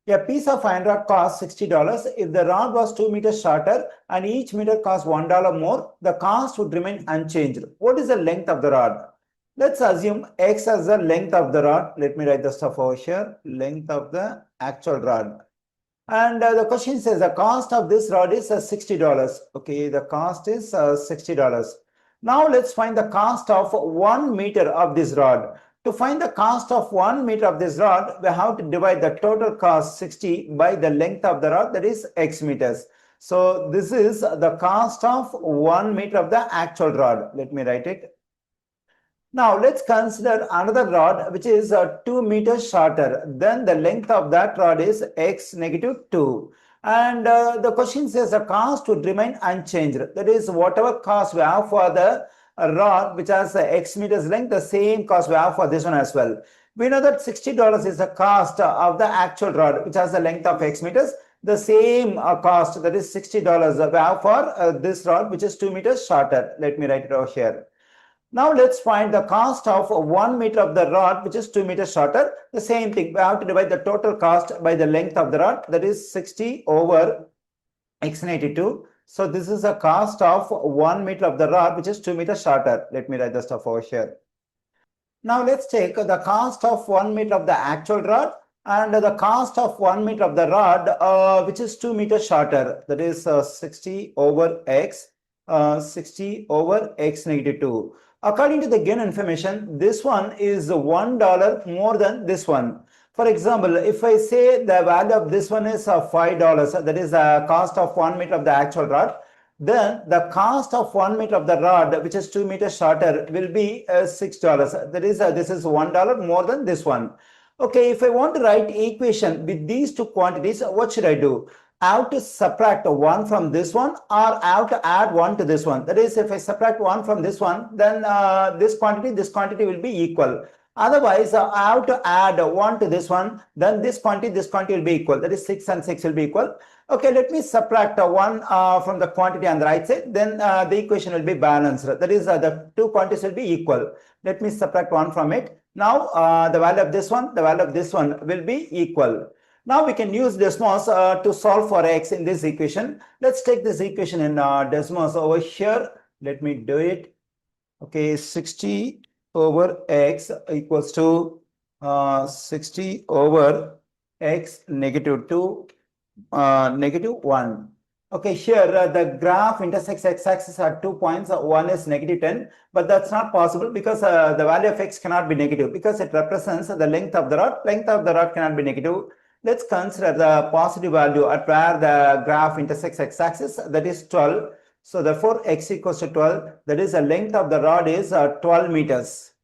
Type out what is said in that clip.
A piece of iron rod costs $60. If the rod was 2 meters shorter and each meter cost $1 more, the cost would remain unchanged. What is the length of the rod? Let's assume X as the length of the rod. Let me write the stuff over here. Length of the actual rod. And the question says the cost of this rod is $60. Okay, the cost is $60. Now let's find the cost of 1 meter of this rod. To find the cost of 1 meter of this rod, we have to divide the total cost 60 by the length of the rod, that is X meters. So this is the cost of 1 meter of the actual rod. Let me write it. Now let's consider another rod which is 2 meters shorter. Then the length of that rod is X negative 2. And the question says the cost would remain unchanged. That is, whatever cost we have for the rod which has X meters length, the same cost we have for this one as well. We know that $60 is the cost of the actual rod which has the length of X meters. The same cost, that is $60 we have for this rod which is 2 meters shorter. Let me write it over here. Now let's find the cost of 1 meter of the rod which is 2 meters shorter. The same thing, we have to divide the total cost by the length of the rod, that is 60 over X 92. So this is the cost of 1 meter of the rod which is 2 meters shorter. Let me write the stuff over here. Now let's take the cost of 1 meter of the actual rod and the cost of 1 meter of the rod which is 2 meters shorter, that is 60 over X 60 over X negative 2. According to the given information, this one is $1 more than this one. For example, if I say the value of this one is $5, that is the cost of 1 meter of the actual rod, then the cost of 1 meter of the rod, which is 2 meters shorter, will be $6. That is, this is $1 more than this one. Okay, if I want to write equation with these two quantities, what should I do? I have to subtract 1 from this one, or I have to add 1 to this one. That is, if I subtract 1 from this one, then this quantity will be equal. Otherwise, I have to add 1 to this one, then this quantity will be equal. That is 6 and 6 will be equal. Okay, let me subtract 1 from the quantity on the right side, then the equation will be balanced. That is, the two quantities will be equal. Let me subtract 1 from it. Now, the value of this one, the value of this one will be equal. Now we can use Desmos to solve for X in this equation. Let's take this equation in Desmos over here. Let me do it. Okay, 60 over X equals to 60 over X negative 2 negative 1. Okay, here the graph intersects x-axis at 2 points. One is negative 10, but that's not possible because the value of X cannot be negative because it represents the length of the rod. Length of the rod cannot be negative. Let's consider the positive value at where the graph intersects x-axis, that is 12. So therefore X equals to 12. That is, the length of the rod is 12 meters.